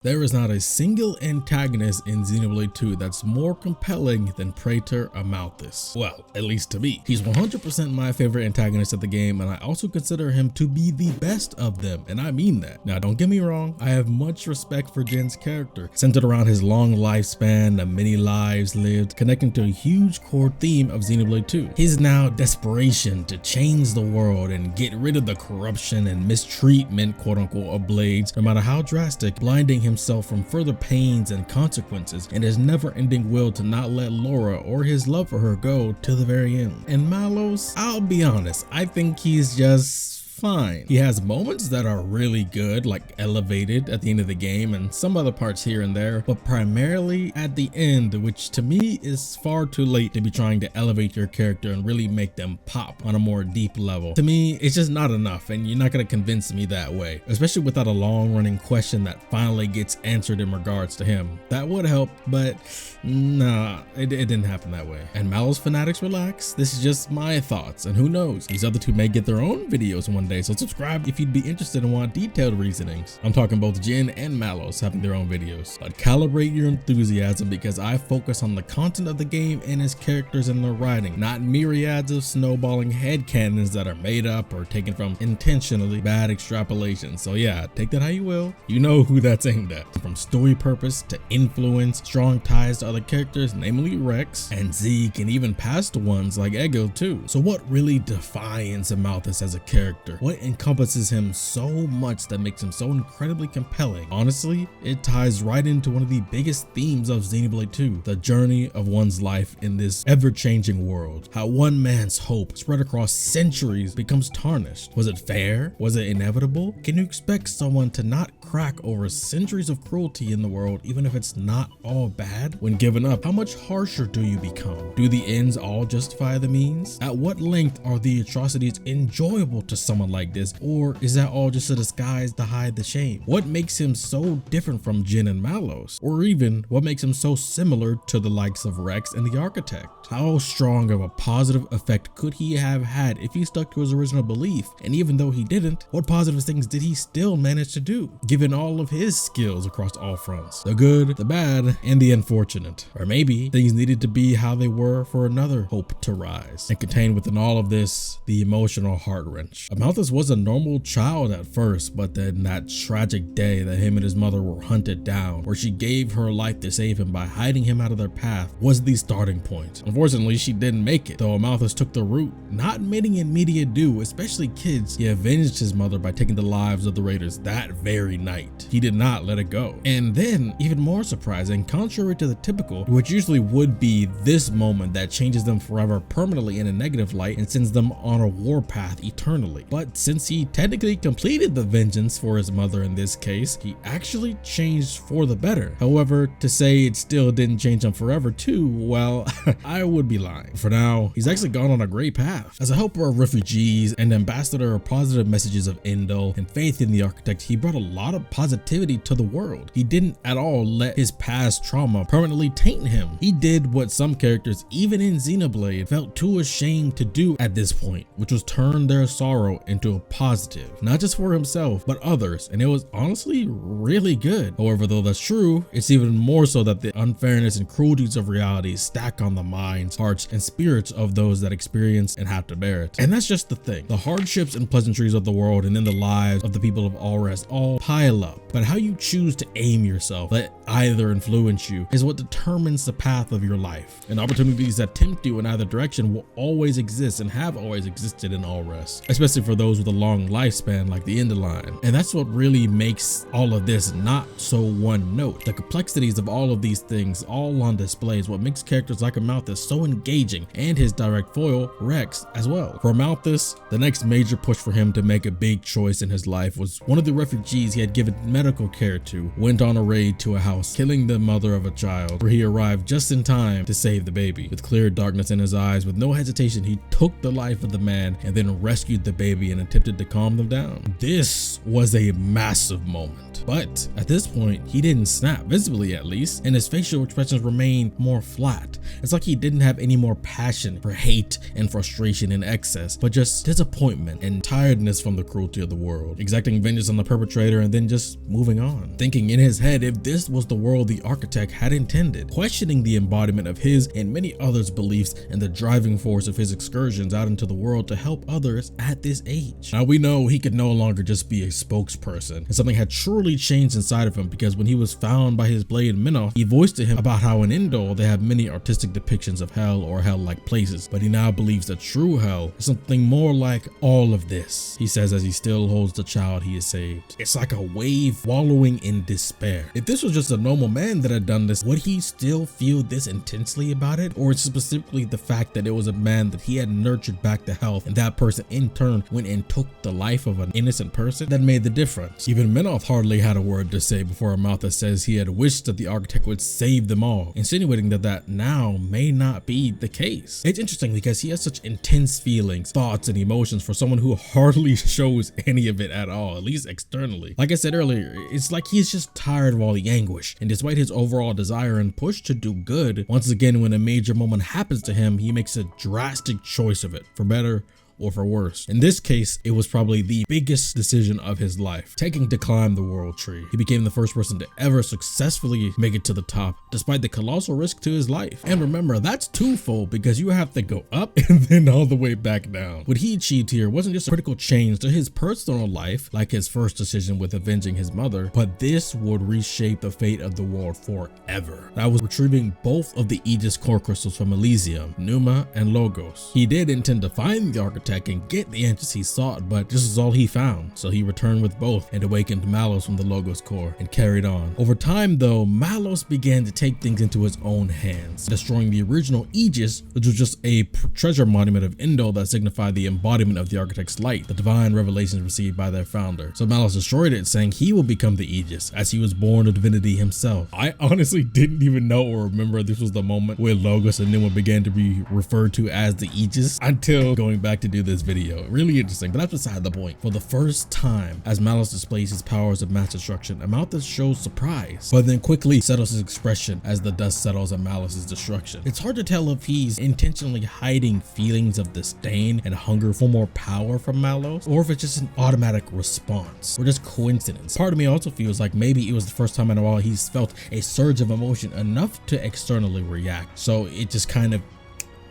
There is not a single antagonist in Xenoblade 2 that's more compelling than Praetor Amalthus. Well, at least to me. He's 100% my favorite antagonist of the game, and I also consider him to be the best of them, and I mean that. Now, don't get me wrong, I have much respect for Jin's character, centered around his long lifespan, the many lives lived, connecting to a huge core theme of Xenoblade 2. His now desperation to change the world and get rid of the corruption and mistreatment, quote unquote, of Blades, no matter how drastic, blinding himself from further pains and consequences, and his never-ending will to not let Laura or his love for her go to the very end. And Malos, I'll be honest, I think he's just fine. He has moments that are really good, like elevated at the end of the game, and some other parts here and there, but primarily at the end, which to me is far too late to be trying to elevate your character and really make them pop on a more deep level. To me, it's just not enough, and you're not going to convince me that way, especially without a long-running question that finally gets answered in regards to him. That would help, but nah, it didn't happen that way. And Malos fanatics, relax. This is just my thoughts, and who knows, these other two may get their own videos one day, so subscribe if you'd be interested and want detailed reasonings. I'm talking both Jin and Malos having their own videos. But calibrate your enthusiasm, because I focus on the content of the game and its characters and their writing, not myriads of snowballing headcanons that are made up or taken from intentionally bad extrapolations. So yeah, take that how you will. You know who that's aimed at. From story purpose to influence, strong ties to other characters, namely Rex and Zeke, and even past ones like Ego too. So what really defines Amalthus as a character? What encompasses him so much that makes him so incredibly compelling? Honestly, it ties right into one of the biggest themes of Xenoblade 2, the journey of one's life in this ever-changing world. How one man's hope spread across centuries becomes tarnished. Was it fair? Was it inevitable? Can you expect someone to not crack over centuries of cruelty in the world, even if it's not all bad? When given up, how much harsher do you become? Do the ends all justify the means? At what length are the atrocities enjoyable to someone like this, or is that all just a disguise to hide the shame? What makes him so different from Jin and Malos? Or even, what makes him so similar to the likes of Rex and the Architect? How strong of a positive effect could he have had if he stuck to his original belief? And even though he didn't, what positive things did he still manage to do, given all of his skills across all fronts? The good, the bad, and the unfortunate. Or maybe things needed to be how they were for another hope to rise. And contained within all of this, the emotional heart wrench. Amalthus was a normal child at first, but then that tragic day that him and his mother were hunted down, where she gave her life to save him by hiding him out of their path, was the starting point. Unfortunately, she didn't make it, though Amalthus took the route, not admitting immediate due, especially kids. He avenged his mother by taking the lives of the raiders that very night. He did not let it go. And then, even more surprising, contrary to the typical, which usually would be this moment that changes them forever permanently in a negative light and sends them on a war path eternally. But since he technically completed the vengeance for his mother in this case, he actually changed for the better. However, to say it still didn't change him forever too, well, I would be lying. For now, he's actually gone on a great path. As a helper of refugees and ambassador of positive messages of Indol and faith in the Architect, he brought a lot of positivity to the world. He didn't at all let his past trauma permanently taint him. He did what some characters, even in Xenoblade, felt too ashamed to do at this point, which was turn their sorrow into a positive, not just for himself, but others, and it was honestly really good. However, though that's true, it's even more so that the unfairness and cruelties of reality stack on the minds, hearts, and spirits of those that experience and have to bear it. And that's just the thing. The hardships and pleasantries of the world and then the lives of the people of Alrest all pile up, but how you choose to aim yourself, let either influence you, is what determines the path of your life. And opportunities that tempt you in either direction will always exist and have always existed in Alrest, especially for those with a long lifespan like the Line. And that's what really makes all of this not so one note. The complexities of all of these things all on display is what makes characters like Amalthus so engaging, and his direct foil, Rex, as well. For Amalthus, the next major push for him to make a big choice in his life was one of the refugees he had given medical care to went on a raid to a house, killing the mother of a child, where he arrived just in time to save the baby. With clear darkness in his eyes, with no hesitation, he took the life of the man and then rescued the baby and attempted to calm them down. This was a massive moment. snapped. But at this point, he didn't snap, visibly at least, and his facial expressions remained more flat. It's like he didn't have any more passion for hate and frustration in excess, but just disappointment and tiredness from the cruelty of the world, exacting vengeance on the perpetrator and then just moving on. Thinking in his head if this was the world the architect had intended, questioning the embodiment of his and many others' beliefs and the driving force of his excursions out into the world to help others at this age. Now we know he could no longer just be a spokesperson, and something had truly changed inside of him, because when he was found by his blade Minoth, he voiced to him about how in Indol they have many artistic depictions of hell or hell-like places, but he now believes that true hell is something more like all of this, he says as he still holds the child he has saved. It's like a wave wallowing in despair. If this was just a normal man that had done this, would he still feel this intensely about it? Or it's specifically the fact that it was a man that he had nurtured back to health, and that person in turn went and took the life of an innocent person, that made the difference. Even Minoth hardly had a word to say before Amalthus says he had wished that the architect would save them all, insinuating that now may not be the case. It's interesting because he has such intense feelings, thoughts, and emotions for someone who hardly shows any of it at all, at least externally. Like I said earlier, it's like he's just tired of all the anguish, and despite his overall desire and push to do good, once again when a major moment happens to him, he makes a drastic choice of it, for better or for worse. In this case, it was probably the biggest decision of his life, taking to climb the world tree. He became the first person to ever successfully make it to the top, despite the colossal risk to his life. And remember, that's twofold, because you have to go up and then all the way back down. What he achieved here wasn't just a critical change to his personal life, like his first decision with avenging his mother, but this would reshape the fate of the world forever. That was retrieving both of the Aegis core crystals from Elysium, Pneuma and Logos. He did intend to find the architect and get the answers he sought, but this is all he found, so he returned with both and awakened Malos from the Logos core and carried on. Over time though, Malos began to take things into his own hands, destroying the original Aegis, which was just a treasure monument of Indol that signified the embodiment of the architect's light, the divine revelations received by their founder. So Malos destroyed it, saying he will become the Aegis, as he was born a divinity himself. I honestly didn't even know or remember this was the moment where Logos and Pneuma began to be referred to as the Aegis until going back to do this video. Really interesting, but that's beside the point. For the first time, as Malos displays his powers of mass destruction, Amalthus shows surprise, but then quickly settles his expression as the dust settles on Malos' destruction. It's hard to tell if he's intentionally hiding feelings of disdain and hunger for more power from Malos, or if it's just an automatic response, or just coincidence. Part of me also feels like maybe it was the first time in a while he's felt a surge of emotion enough to externally react, so it just kind of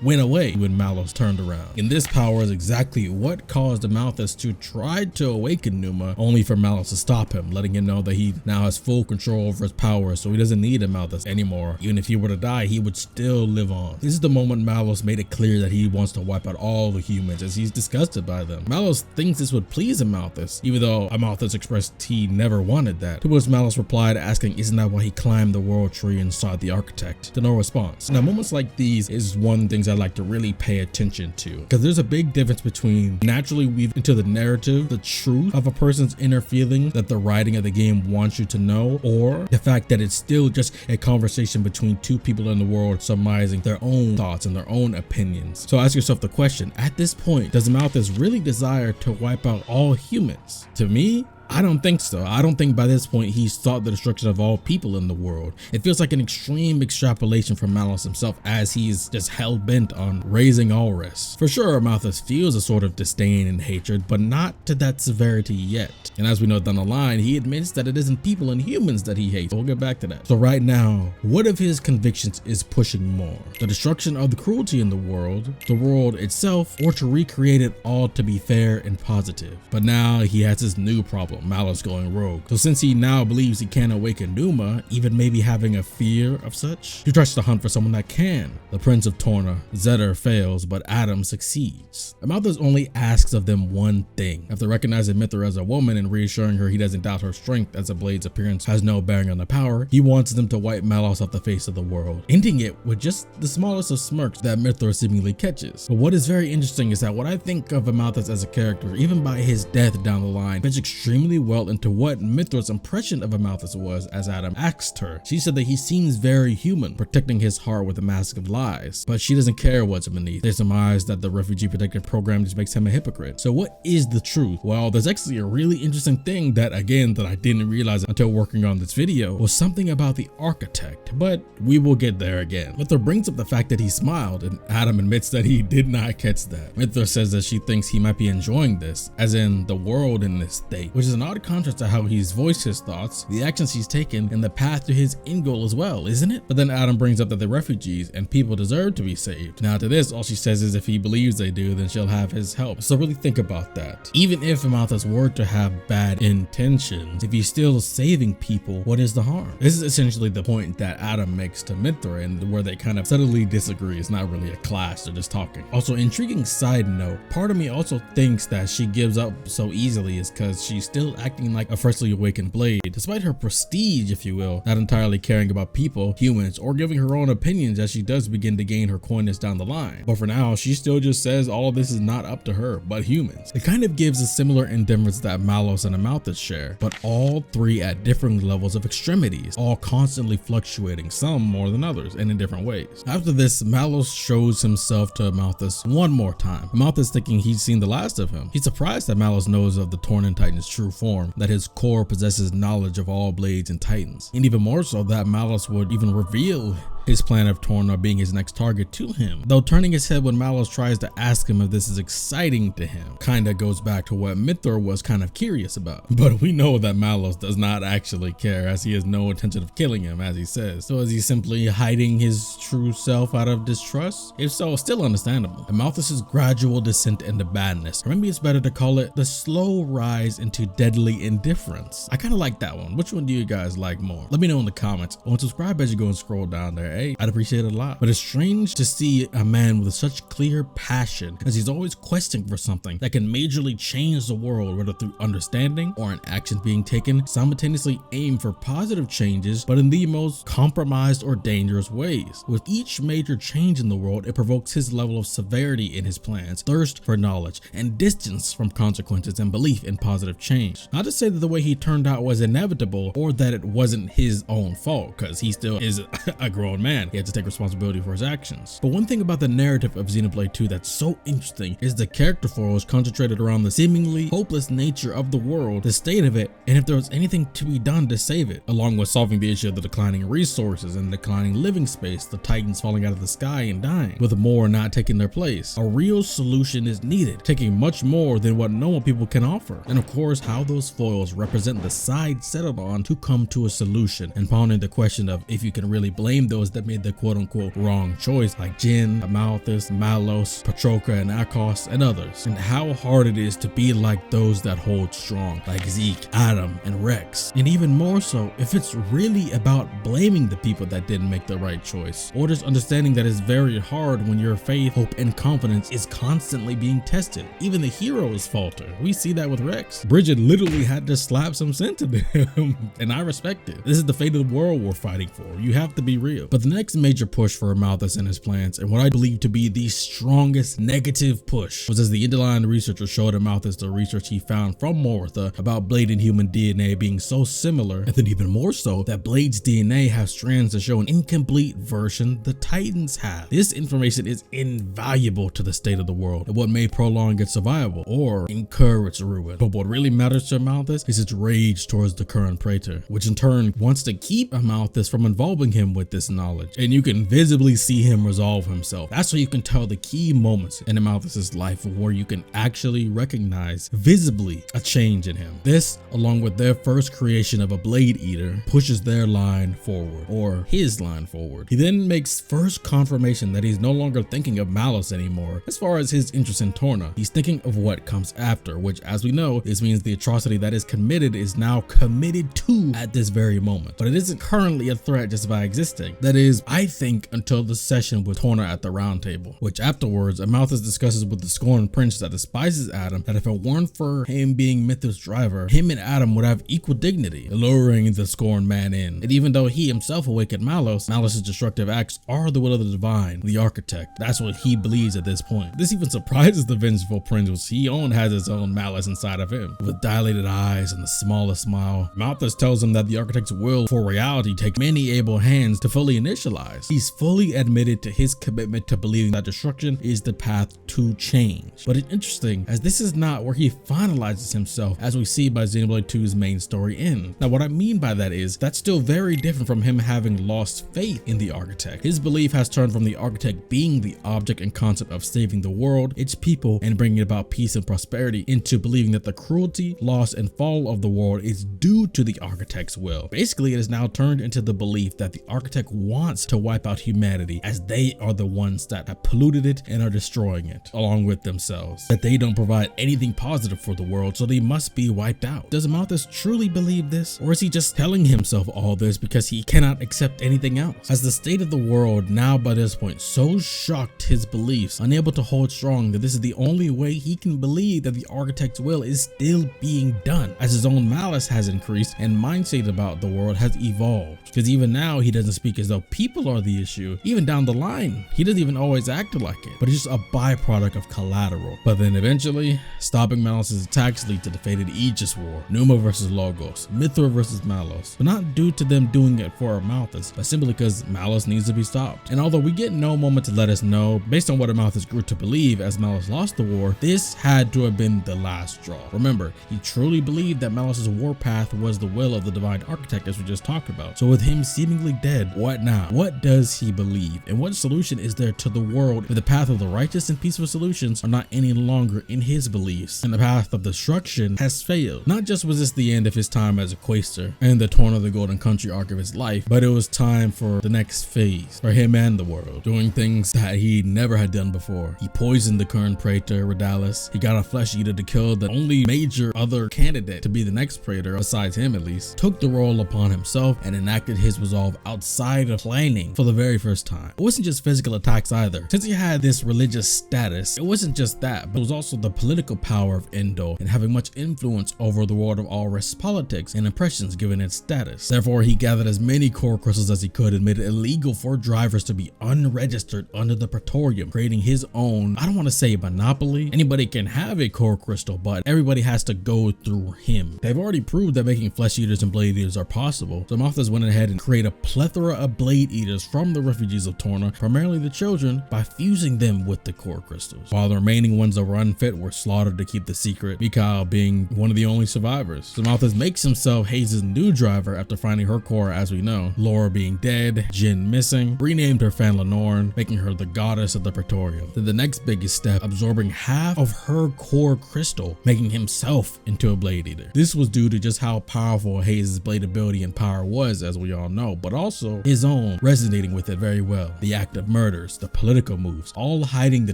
went away when Malos turned around. And this power is exactly what caused Amalthus to try to awaken Pneuma, only for Malos to stop him, letting him know that he now has full control over his power, so he doesn't need Amalthus anymore. Even if he were to die, he would still live on. This is the moment Malos made it clear that he wants to wipe out all the humans, as he's disgusted by them. Malos thinks this would please Amalthus, even though Amalthus expressed he never wanted that. To which Malos replied, asking isn't that why he climbed the world tree and sought the architect? To no response. Now moments like these is one thing I like to really pay attention to, because there's a big difference between naturally weave into the narrative the truth of a person's inner feeling that the writing of the game wants you to know, or the fact that it's still just a conversation between two people in the world surmising their own thoughts and their own opinions. So ask yourself the question, at this point, does Amalthus really desire to wipe out all humans? To me, I don't think so. I don't think by this point he's sought the destruction of all people in the world. It feels like an extreme extrapolation from Malos himself, as he's just hell-bent on raising Alrest. For sure, Amalthus feels a sort of disdain and hatred, but not to that severity yet. And as we know down the line, he admits that it isn't people and humans that he hates. We'll get back to that. So right now, what of his convictions is pushing more? The destruction of the cruelty in the world itself, or to recreate it all to be fair and positive? But now he has this new problem, Malos going rogue. So since he now believes he can awaken Pneuma, even maybe having a fear of such, he tries to hunt for someone that can. The Prince of Torna, Zetter, fails, but Adam succeeds. Amalthus only asks of them one thing. After recognizing Mithra as a woman and reassuring her he doesn't doubt her strength, as the blade's appearance has no bearing on the power, he wants them to wipe Malos off the face of the world, ending it with just the smallest of smirks that Mithra seemingly catches. But what is very interesting is that what I think of Amalthus as a character, even by his death down the line, fits extremely extremely well into what Mithra's impression of Amalthus was as Adam asked her. She said that he seems very human, protecting his heart with a mask of lies, but she doesn't care what's beneath. They surmise that the refugee protection program just makes him a hypocrite. So what is the truth? Well, there's actually a really interesting thing that I didn't realize until working on this video was something about the architect, but we will get there again. Mithra brings up the fact that he smiled, and Adam admits that he did not catch that. Mithra says that she thinks he might be enjoying this, as in the world in this state, which is an odd contrast to how he's voiced his thoughts, the actions he's taken, and the path to his end goal as well, isn't it? But then Adam brings up that they're refugees and people deserve to be saved. Now to this, all she says is if he believes they do, then she'll have his help. So really think about that. Even if Amalthus were to have bad intentions, if he's still saving people, what is the harm? This is essentially the point that Adam makes to Mithra, and where they kind of subtly disagree. It's not really a clash, they're just talking. Also, intriguing side note, part of me also thinks that she gives up so easily is because she's still acting like a freshly awakened Blade, despite her prestige, if you will, not entirely caring about people, humans, or giving her own opinions as she does begin to gain her coyness down the line. But for now, she still just says all of this is not up to her, but humans. It kind of gives a similar indifference that Malos and Amalthus share, but all three at different levels of extremities, all constantly fluctuating, some more than others, and in different ways. After this, Malos shows himself to Amalthus one more time. Amalthus thinking he's seen the last of him. He's surprised that Malos knows of the Torn Titan's true form, that his core possesses knowledge of all blades and titans, and even more so that Malos would even reveal his plan of Torna being his next target to him, though turning his head when Malos tries to ask him if this is exciting to him kinda goes back to what Mithra was kind of curious about. But we know that Malos does not actually care, as he has no intention of killing him, as he says. So is he simply hiding his true self out of distrust? If so, still understandable. Amalthus's gradual descent into badness, or maybe it's better to call it the slow rise into deadly indifference. I kind of like that one. Which one do you guys like more? Let me know in the comments. And subscribe as you go and scroll down there. Hey, I'd appreciate it a lot. But it's strange to see a man with such clear passion, as he's always questing for something that can majorly change the world, whether through understanding or an action being taken, simultaneously aim for positive changes, but in the most compromised or dangerous ways. With each major change in the world, it provokes his level of severity in his plans, thirst for knowledge, and distance from consequences, and belief in positive change. Not to say that the way he turned out was inevitable, or that it wasn't his own fault, because he still is a grown man. He had to take responsibility for his actions. But one thing about the narrative of Xenoblade 2 that's so interesting is the character foils concentrated around the seemingly hopeless nature of the world, the state of it, and if there was anything to be done to save it, along with solving the issue of the declining resources and declining living space, the titans falling out of the sky and dying, with more not taking their place. A real solution is needed, taking much more than what normal people can offer. And of course, how those foils represent the side settled on to come to a solution, and pondering the question of if you can really blame those that made the quote-unquote wrong choice, like Jin, Amalthus, Malos, Patroka, and Akos, and others, and how hard it is to be like those that hold strong, like Zeke, Adam, and Rex. And even more so, if it's really about blaming the people that didn't make the right choice, or just understanding that it's very hard when your faith, hope, and confidence is constantly being tested. Even the heroes falter. We see that with Rex. Bridget literally had to slap some sense into him, and I respect it. This is the fate of the world we're fighting for. You have to be real. But the next major push for Amalthus and his plans, and what I believe to be the strongest negative push, was as the underlying researcher showed Amalthus the research he found from Mortha about Blade and human DNA being so similar, and then even more so that Blade's DNA have strands that show an incomplete version the Titans have. This information is invaluable to the state of the world and what may prolong its survival or incur its ruin. But what really matters to Amalthus is its rage towards the current Praetor, which in turn wants to keep Amalthus from involving him with this knowledge, and you can visibly see him resolve himself. That's where you can tell the key moments in Amalthus's life where you can actually recognize visibly a change in him. This, along with their first creation of a Blade Eater, pushes their line forward, or his line forward. He then makes first confirmation that he's no longer thinking of Malos anymore as far as his interest in Torna. He's thinking of what comes after, which, as we know, this means the atrocity that is committed is now committed to at this very moment. But it isn't currently a threat just by existing. That is, I think, until the session with Torna at the round table, which afterwards Amalthus discusses with the scorned prince that despises Adam that if it weren't for him being Mythos' driver, him and Adam would have equal dignity, luring the scorned man in. And even though he himself awakened Malice's destructive acts are the will of the divine, the architect. That's what he believes at this point. This even surprises the vengeful prince, which he has his own malice inside of him. With dilated eyes and the smallest smile, Amalthus tells him that the architect's will for reality takes many able hands to fully initialize. He's fully admitted to his commitment to believing that destruction is the path to change. But it's interesting, as this is not where he finalizes himself, as we see by Xenoblade 2's main story end. Now what I mean by that is, that's still very different from him having lost faith in the architect. His belief has turned from the architect being the object and concept of saving the world, its people, and bringing about peace and prosperity, into believing that the cruelty, loss, and fall of the world is due to the architect's will. Basically, it has now turned into the belief that the architect wants to wipe out humanity, as they are the ones that have polluted it and are destroying it, along with themselves. That they don't provide anything positive for the world, so they must be wiped out. Does Amalthus truly believe this? Or is he just telling himself all this because he cannot accept anything else? Has the state of the world now by this point so shocked his beliefs, unable to hold strong, that this is the only way he can believe that the architect's will is still being done, as his own malice has increased and mindset about the world has evolved? Because even now he doesn't speak as though people are the issue. Even down the line, he doesn't even always act like it, but it's just a byproduct of collateral. But then eventually, stopping Malice's attacks lead to the fated Aegis War, Numa versus Logos, Mithra versus Malos, but not due to them doing it for Amalthus, but simply because Malice needs to be stopped. And although we get no moment to let us know, based on what Amalthus grew to believe as Malice lost the war, this had to have been the last straw. Remember, he truly believed that Malice's warpath was the will of the divine architect, as we just talked about. So with him seemingly dead, what now? What does he believe? And what solution is there to the world if the path of the righteous and peaceful solutions are not any longer in his beliefs, and the path of destruction has failed? Not just was this the end of his time as a quaestor and the Torn of the Golden Country arc of his life, but it was time for the next phase for him and the world, doing things that he never had done before. He poisoned the current Praetor, Redalis. He got a flesh eater to kill the only major other candidate to be the next Praetor, besides him at least, took the role upon himself and enacted his resolve outside of planning for the very first time. It wasn't just physical attacks either. Since he had this religious status, it wasn't just that, but it was also the political power of Endo and having much influence over the world of Alrest's politics and impressions given its status. Therefore, he gathered as many core crystals as he could and made it illegal for drivers to be unregistered under the Praetorium, creating his own, I don't want to say monopoly. Anybody can have a core crystal, but everybody has to go through him. They've already proved that making flesh eaters and blade eaters are possible, so Amalthus went ahead and created a plethora of blade eaters from the refugees of Torna, primarily the children, by fusing them with the core crystals, while the remaining ones that were unfit were slaughtered to keep the secret, Mikhail being one of the only survivors. So Amalthus makes himself Hayes' new driver after finding her core, as we know, Laura being dead, Jin missing, renamed her fan Lenorn, making her the goddess of the Praetorium. Then the next biggest step, absorbing half of her core crystal, making himself into a blade eater. This was due to just how powerful Hayes' blade ability and power was, as we all know, but also his own resonating with it very well. The act of murders, the political moves, all hiding the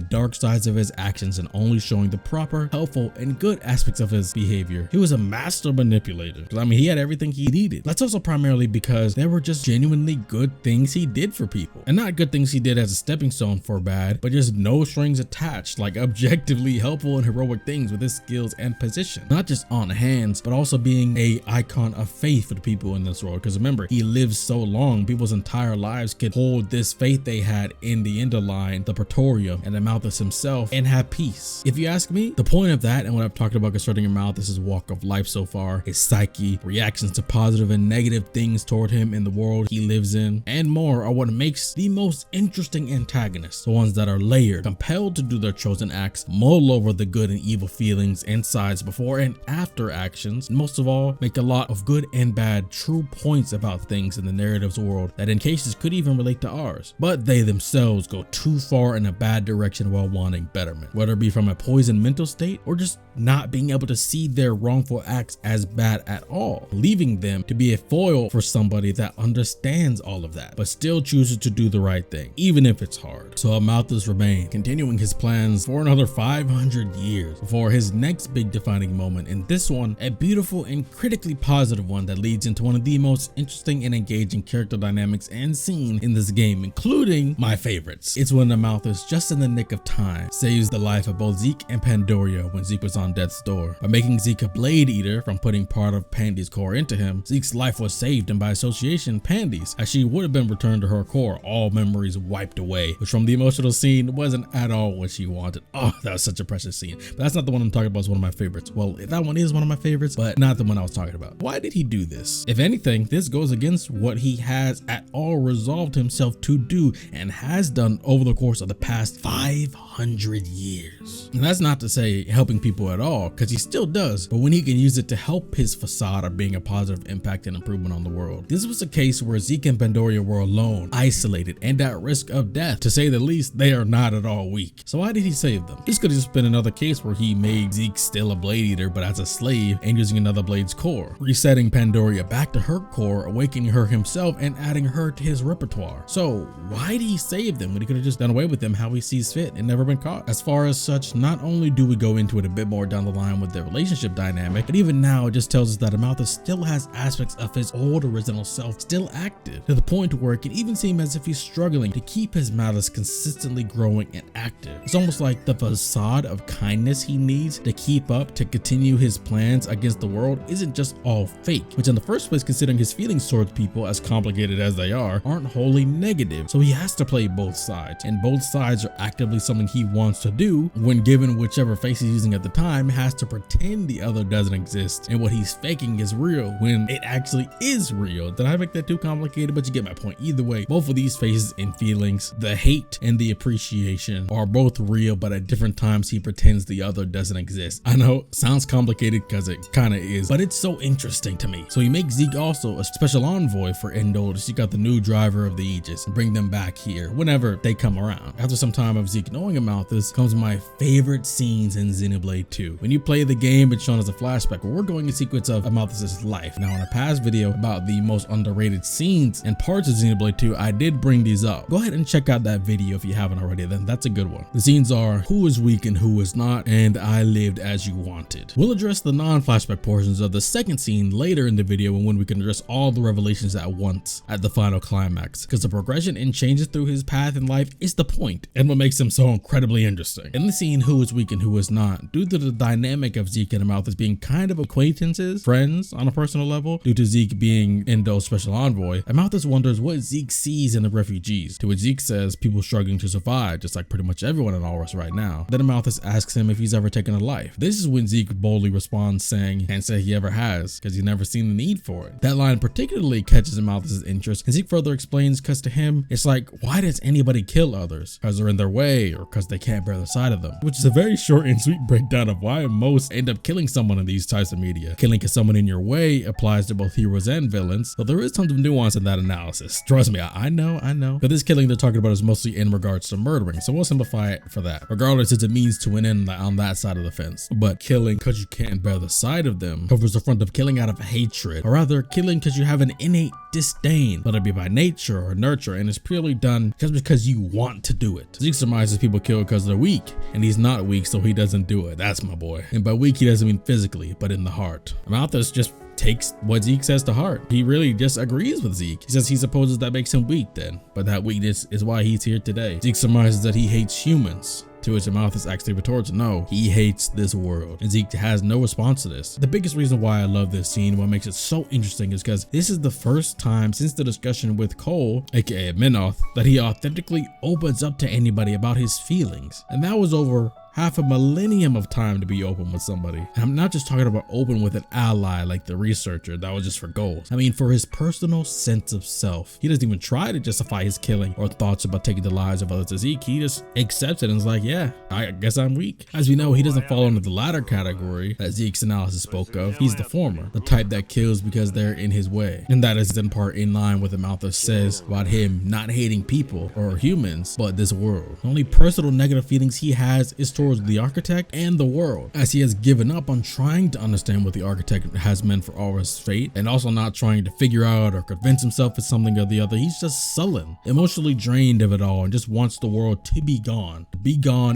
dark sides of his actions and only showing the proper, helpful, and good aspects of his behavior. He was a master manipulator. I mean, he had everything he needed. That's also primarily because there were just genuinely good things he did for people, and not good things he did as a stepping stone for bad, but just no strings attached, like objectively helpful and heroic things with his skills and position, not just on hands, but also being a icon of faith for the people in this world. Because remember, he lived so long, people's entire lives could hold this faith they had in the Enderline, the Praetorium, and Amalthus himself, and have peace. If you ask me, the point of that and what I've talked about concerning Amalthus's walk of life so far, his psyche, reactions to positive and negative things toward him in the world he lives in, and more are what makes the most interesting antagonists, the ones that are layered, compelled to do their chosen acts, mull over the good and evil feelings and sides before and after actions, and most of all, make a lot of good and bad true points about things in the narrative's world that in cases could even relate to ours, but they themselves go too far in a bad direction while wanting betterment, whether it be from a poisoned mental state or just not being able to see their wrongful acts as bad at all, leaving them to be a foil for somebody that understands all of that, but still chooses to do the right thing, even if it's hard. So Amalthus remained, continuing his plans for another 500 years before his next big defining moment, and this one, a beautiful and critically positive one that leads into one of the most interesting and engaging character dynamics and scene in this game, including my favorites. It's when Amalthus, just in the nick of time, saves the life of both Zeke and Pandora when Zeke was on death's door. By making Zeke a blade eater from putting part of Pandy's core into him, Zeke's life was saved, and by association, Pandy's, as she would have been returned to her core, all memories wiped away, which from the emotional scene wasn't at all what she wanted. Oh, that was such a precious scene. But that's not the one I'm talking about. It's one of my favorites. Well, that one is one of my favorites, but not the one I was talking about. Why did he do this? If anything, this goes against what he has at all resolved himself to do and has done over the course of the past 500 years. And that's not to say helping people at all, because he still does, but when he can use it to help his facade of being a positive impact and improvement on the world. This was a case where Zeke and Pandora were alone, isolated, and at risk of death. To say the least, they are not at all weak. So why did he save them? This could have just been another case where he made Zeke still a blade eater, but as a slave and using another blade's core, resetting Pandora back to her core, awakening her himself, and adding her to his repertoire. So why did he save them when he could have just done away with them how he sees fit and never been caught? As far as such, not only do we go into it a bit more down the line with their relationship dynamic, but even now it just tells us that Amalthus still has aspects of his old original self still active, to the point where it can even seem as if he's struggling to keep his malice consistently growing and active. It's almost like the facade of kindness he needs to keep up to continue his plans against the world isn't just all fake, which in the first place, considering his feelings towards people, as complicated as they are, aren't wholly negative. So he has to play both sides, and both sides are actively something he wants to do when given whichever face he's using at the time, has to pretend the other doesn't exist and what he's faking is real when it actually is real. Did I make that too complicated? But you get my point. Either way, both of these faces and feelings, the hate and the appreciation, are both real, but at different times he pretends the other doesn't exist. I know, sounds complicated because it kind of is, but it's so interesting to me. So he makes Zeke also a special envoy for Endo to seek out the new driver of the Aegis and bring them back here whenever they come around. After some time of Zeke knowing Amalthus comes my favorite scenes in Xenoblade 2. When you play the game, it's shown as a flashback where we're going in sequence of Amalthus's life. Now in a past video about the most underrated scenes and parts of Xenoblade 2, I did bring these up. Go ahead and check out that video if you haven't already, then that's a good one. The scenes are who is weak and who is not, and I lived as you wanted. We'll address the non-flashback portions of the second scene later in the video, and when we can address all the revelations at once at the final climax, because the progression and changes through his path in life is the point and what makes him so incredibly interesting. In the scene who is weak and who is not, due to the dynamic of Zeke and Amalthus being kind of acquaintances, friends on a personal level, due to Zeke being Endo's special envoy, Amalthus wonders what Zeke sees in the refugees, to which Zeke says people struggling to survive, just like pretty much everyone in Alrest right now. Then Amalthus asks him if he's ever taken a life. This is when Zeke boldly responds saying, can't say he ever has, because he's never seen the need for it. That line particularly catches Amalthus' interest, and Zeke further explains because to him, it's like, why does anybody kill others? Because they're in their way or because they can't bear the sight of them, which is a very short and sweet breakdown of why most end up killing someone in these types of media. Killing someone in your way applies to both heroes and villains, though there is tons of nuance in that analysis. Trust me, I know. But this killing they're talking about is mostly in regards to murdering, so we'll simplify it for that. Regardless, it's a means to an end on that side of the fence. But killing because you can't bear the sight of them covers the front of killing out of hatred, or rather killing because you have an innate disdain, whether it be by nature or nurture, and it's purely done just because you want to do it. Zeke surmises people kill because they're weak, and he's not weak, so he doesn't do it. That's my boy. And by weak, he doesn't mean physically, but in the heart. Amalthus just takes what Zeke says to heart. He really just agrees with Zeke. He says he supposes that makes him weak then, but that weakness is why he's here today. Zeke surmises that he hates humans, to which Amalthus actually retorts, no, he hates this world. And Zeke has no response to this. The biggest reason why I love this scene, what makes it so interesting, is because this is the first time since the discussion with Cole, aka Minoth, that he authentically opens up to anybody about his feelings. And that was over half a millennium of time to be open with somebody. And I'm not just talking about open with an ally like the researcher that was just for goals. I mean for his personal sense of self. He doesn't even try to justify his killing or thoughts about taking the lives of others to Zeke. He just accepts it and is like, yeah, I guess I'm weak. As we know, he doesn't fall into the latter category that Zeke's analysis spoke of. He's the former, the type that kills because they're in his way. And that is in part in line with what Amalthus says about him not hating people or humans, but this world. The only personal negative feelings he has is towards towards the architect and the world, as he has given up on trying to understand what the architect has meant for Alrest's fate, and also not trying to figure out or convince himself it's something or the other. He's just sullen, emotionally drained of it all, and just wants the world to be gone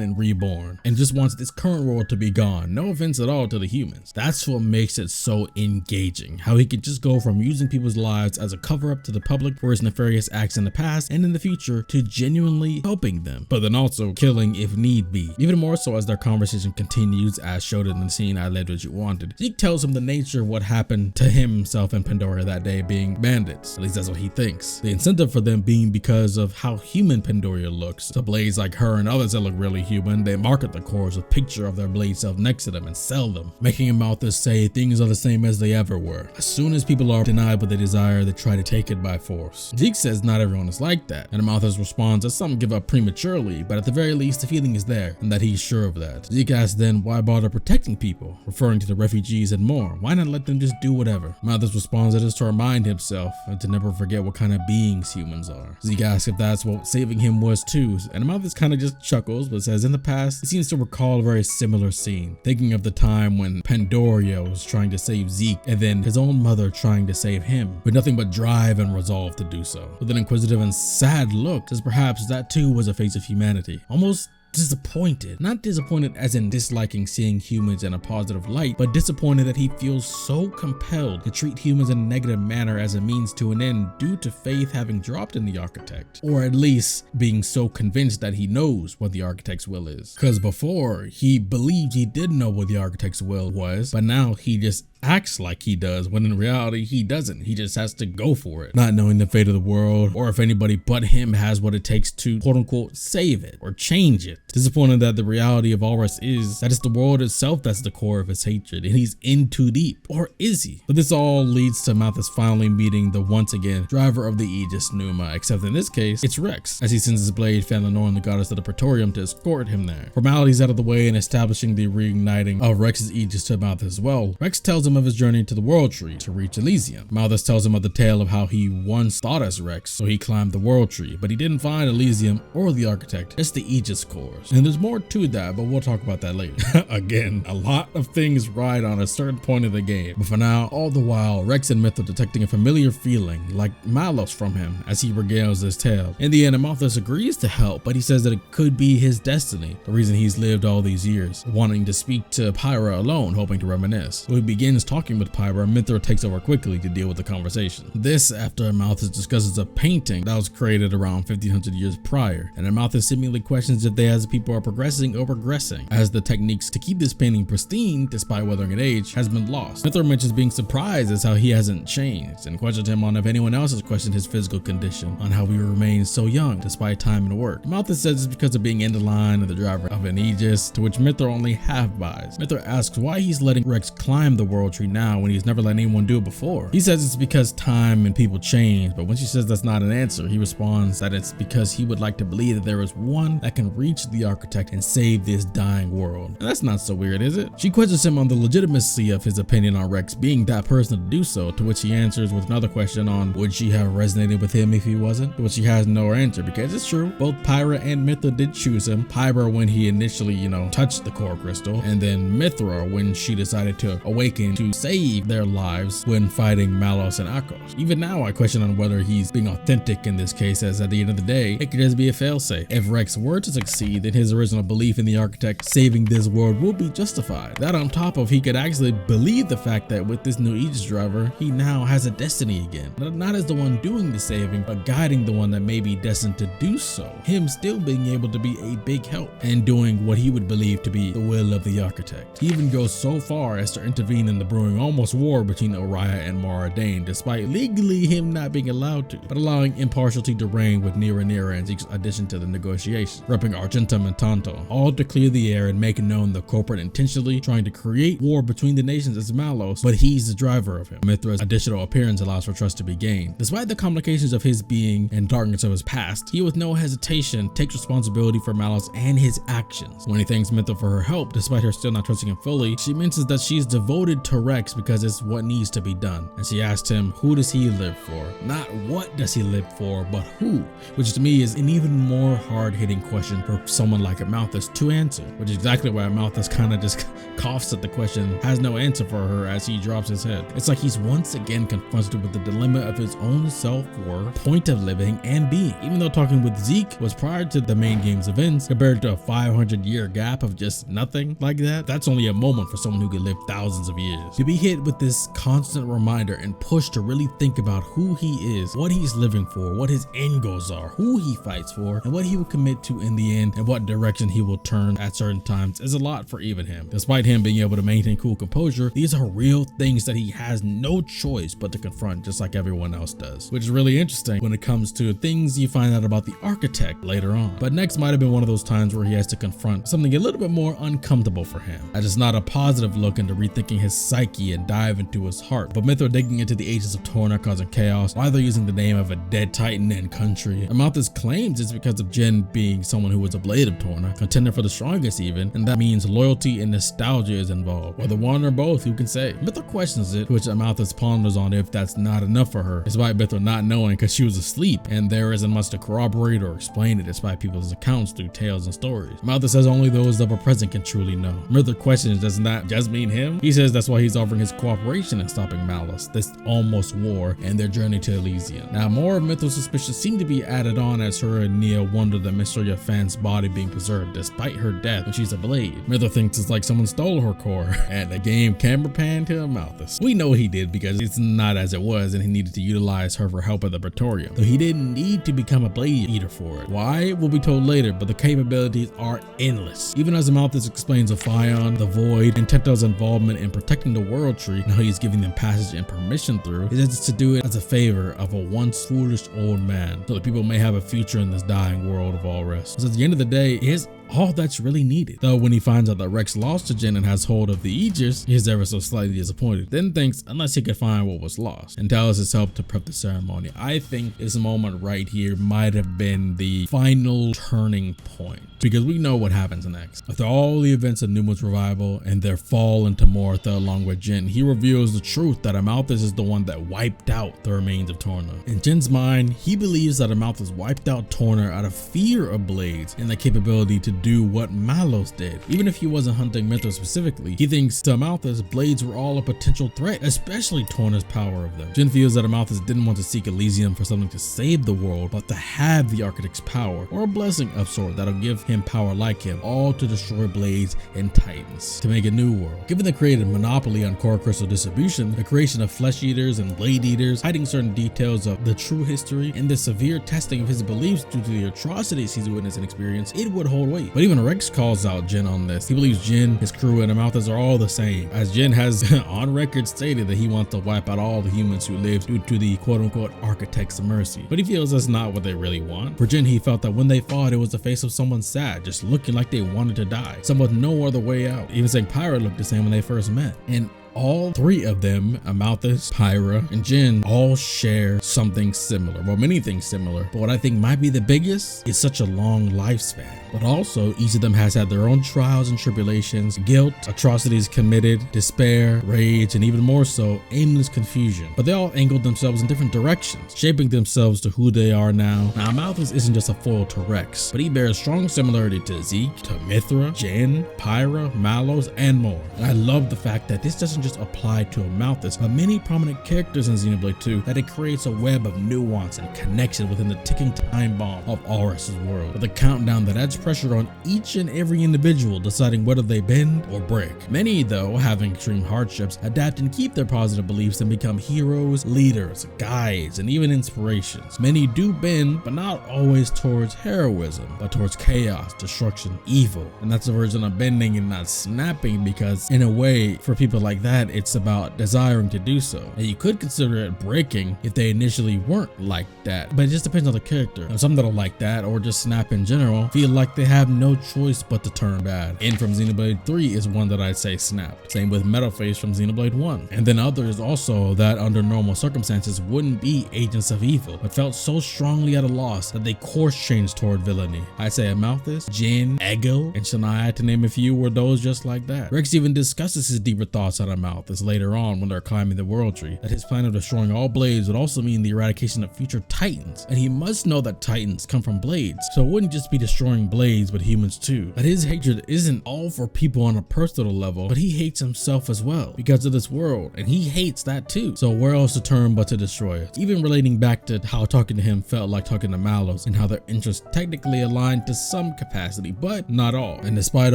and reborn, and just wants this current world to be gone. No offense at all to the humans. That's what makes it so engaging, how he could just go from using people's lives as a cover up to the public for his nefarious acts in the past and in the future to genuinely helping them, but then also killing if need be. Even more so as their conversation continues, as showed in the scene I Lived What You Wanted. Zeke tells him the nature of what happened to himself and Pandora that day being bandits. At least that's what he thinks. The incentive for them being because of how human Pandora looks. To blades like her and others that look really human, they market the cores with a picture of their blade self next to them and sell them, making Amalthus say things are the same as they ever were. As soon as people are denied what they desire, they try to take it by force. Zeke says not everyone is like that, and Amalthus responds that some give up prematurely, but at the very least the feeling is there, and that he's sure of that. Zeke asks then why bother protecting people, referring to the refugees and more. Why not let them just do whatever? Amalthus responds that it's to remind himself and to never forget what kind of beings humans are. Zeke asks if that's what saving him was too, and Amalthus kind of just chuckles, but says in the past he seems to recall a very similar scene, thinking of the time when Pandora was trying to save Zeke and then his own mother trying to save him, with nothing but drive and resolve to do so. With an inquisitive and sad look, says perhaps that too was a face of humanity, almost disappointed. Not disappointed as in disliking seeing humans in a positive light, but disappointed that he feels so compelled to treat humans in a negative manner as a means to an end due to faith having dropped in the architect, or at least being so convinced that he knows what the architect's will is. Because before, he believed he did know what the architect's will was, but now he just acts like he does, when in reality he doesn't. He just has to go for it, not knowing the fate of the world or if anybody but him has what it takes to quote unquote save it or change it. Disappointed that the reality of Alrest is that it's the world itself that's the core of his hatred, and he's in too deep. Or is he? But this all leads to Amalthus finally meeting the once again driver of the Aegis Pneuma, except in this case it's Rex, as he sends his blade Fëanor, the goddess of the Praetorium, to escort him there. Formalities out of the way and establishing the reuniting of Rex's Aegis to Amalthus as well, Rex tells him of his journey to the World Tree to reach Elysium. Amalthus tells him of the tale of how he once thought as Rex, so he climbed the World Tree, but he didn't find Elysium or the architect, just the Aegis cores. And there's more to that, but we'll talk about that later. Again, a lot of things ride on a certain point of the game, but for now, all the while, Rex and Myth are detecting a familiar feeling like Malos from him as he regales his tale. In the end, Amalthus agrees to help, but he says that it could be his destiny, the reason he's lived all these years, wanting to speak to Pyra alone, hoping to reminisce. So he begins talking with Pyra, and Mythra takes over quickly to deal with the conversation. This after Amalthus discusses a painting that was created around 1500 years prior, and Amalthus seemingly questions if they as people are progressing or regressing, as the techniques to keep this painting pristine despite weathering in age has been lost. Mythra mentions being surprised as how he hasn't changed, and questions him on if anyone else has questioned his physical condition, on how he remains so young despite time and work. Amalthus says it's because of being in the line of the driver of an Aegis, to which Mythra only half buys. Mythra asks why he's letting Rex climb the World Tree now when he's never let anyone do it before. He says it's because time and people change, but when she says that's not an answer, he responds that it's because he would like to believe that there is one that can reach the architect and save this dying world. And that's not so weird, is it? She questions him on the legitimacy of his opinion on Rex being that person to do so, to which he answers with another question on would she have resonated with him if he wasn't, to which she has no answer, because it's true, both Pyra and Mythra did choose him. Pyra when he initially, touched the core crystal, and then Mythra when she decided to awaken to save their lives when fighting Malos and Akos. Even now I question on whether he's being authentic in this case, as at the end of the day it could just be a failsafe. If Rex were to succeed, then his original belief in the architect saving this world will be justified. That on top of he could actually believe the fact that with this new Aegis driver he now has a destiny again, not as the one doing the saving, but guiding the one that may be destined to do so, him still being able to be a big help and doing what he would believe to be the will of the architect. He even goes so far as to intervene in the brewing almost war between Oriah and Mara Dane, despite legally him not being allowed to, but allowing impartiality to reign with Nira and Zeke's addition to the negotiation, repping Argentum and Tonto, all to clear the air and make known the corporate intentionally trying to create war between the nations as Malos, but he's the driver of him. Mythra's additional appearance allows for trust to be gained. Despite the complications of his being and darkness of his past, he with no hesitation takes responsibility for Malos and his actions. When he thanks Mythra for her help, despite her still not trusting him fully, she mentions that she's devoted to Rex because it's what needs to be done. And she asked him, who does he live for? Not what does he live for, but who? Which to me is an even more hard-hitting question for someone like Amalthus to answer, which is exactly why Amalthus kind of just coughs at the question, has no answer for her as he drops his head. It's like he's once again confronted with the dilemma of his own self-worth, point of living, and being. Even though talking with Zeke was prior to the main game's events, compared to a 500-year gap of just nothing like that, that's only a moment for someone who could live thousands of years. To be hit with this constant reminder and pushed to really think about who he is, what he's living for, what his end goals are, who he fights for, and what he will commit to in the end, and what direction he will turn at certain times is a lot for even him. Despite him being able to maintain cool composure, these are real things that he has no choice but to confront, just like everyone else does, which is really interesting when it comes to things you find out about the architect later on. But next might have been one of those times where he has to confront something a little bit more uncomfortable for him, as it's not a positive look into rethinking his psyche and dive into his heart, but Mithra digging into the Aegis of Torna, causing chaos while they're using the name of a dead titan and country. Amalthus claims it's because of Jin being someone who was a blade of Torna, contender for the strongest even, and that means loyalty and nostalgia is involved. Whether one or both, who can say? Mithra questions it, which Amalthus ponders on if that's not enough for her, despite Mithra not knowing because she was asleep, and there isn't much to corroborate or explain it despite people's accounts through tales and stories. Amalthus says only those that were present can truly know. Mithra questions, doesn't that just mean him? He says that's why he's offering his cooperation in stopping Malice, this almost war, and their journey to Elysium. Now, more of Mithra's suspicions seem to be added on as her and Nia wonder the mystery of Fan's body being preserved despite her death when she's a blade. Mithra thinks it's like someone stole her core, and the game camera pan to Amalthus. We know he did because it's not as it was, and he needed to utilize her for help at the Praetorium, though he didn't need to become a blade eater for it. Why will be told later, but the capabilities are endless. Even as Amalthus explains of Phaon, the Void, and Teto's involvement in protecting the World Tree and how he's giving them passage and permission through, he says to do it as a favor of a once foolish old man, so that people may have a future in this dying world of Alrest. So at the end of the day, is all that's really needed. Though when he finds out that Rex lost to Jin and has hold of the Aegis, he is ever so slightly disappointed, then thinks unless he could find what was lost, and tells his help to prep the ceremony. I think this moment right here might have been the final turning point, because we know what happens next. After all the events of Numa's revival and their fall into Mortha along with Jin, he reveals the truth that Amalthus is the one that wiped out the remains of Torna. In Jin's mind, he believes that Amalthus wiped out Torna out of fear of blades and the capability to do what Malos did. Even if he wasn't hunting Mithra specifically, he thinks to Amalthus, blades were all a potential threat, especially Torna's power of them. Jin feels that Amalthus didn't want to seek Elysium for something to save the world, but to have the architect's power, or a blessing of sort that'll give him power like him, all to destroy blades and titans, to make a new world. Given the creative monopoly on core crystal distribution, the creation of flesh eaters and blade eaters, hiding certain details of the true history, and the severe testing of his beliefs due to the atrocities he's witnessed and experienced, it would hold weight. But even Rex calls out Jin on this. He believes Jin, his crew, and Amalthus are all the same, as Jin has on record stated that he wants to wipe out all the humans who live due to the quote-unquote architect's mercy. But he feels that's not what they really want. For Jin, he felt that when they fought, it was the face of someone sad, just looking like they wanted to die, someone with no other way out. Even saying Pyra looked the same when they first met. And all three of them, Amalthus, Pyra, and Jin, all share something similar. Well, many things similar, but what I think might be the biggest is such a long lifespan. But also, each of them has had their own trials and tribulations, guilt, atrocities committed, despair, rage, and even more so, aimless confusion. But they all angled themselves in different directions, shaping themselves to who they are now. Now, Amalthus isn't just a foil to Rex, but he bears strong similarity to Zeke, to Mithra, Jin, Pyra, Malos, and more. And I love the fact that this doesn't just apply to Amalthus, but many prominent characters in Xenoblade 2, that it creates a web of nuance and connection within the ticking time bomb of Alrest's world, with a countdown that adds pressure on each and every individual deciding whether they bend or break. Many, though, having extreme hardships, adapt and keep their positive beliefs and become heroes, leaders, guides, and even inspirations. Many do bend, but not always towards heroism, but towards chaos, destruction, evil. And that's a version of bending and not snapping, because in a way, for people like that, it's about desiring to do so. And you could consider it breaking if they initially weren't like that, but it just depends on the character. And some that are like that, or just snap in general, feel like they have no choice but to turn bad. And from Xenoblade 3 is one that I'd say snapped. Same with Metalface from Xenoblade 1. And then others also that under normal circumstances wouldn't be agents of evil, but felt so strongly at a loss that they course changed toward villainy. I'd say Amalthus, Jin, Egil, and Shania, to name a few, were those just like that. Rex even discusses his deeper thoughts on Amalthus Amalthus later on when they're climbing the world tree that his plan of destroying all blades would also mean the eradication of future titans, and he must know that titans come from blades, so it wouldn't just be destroying blades but humans too. That his hatred isn't all for people on a personal level, but he hates himself as well because of this world, and he hates that too. So where else to turn but to destroy it? Even relating back to how talking to him felt like talking to Malos, and how their interests technically aligned to some capacity, but not all. And despite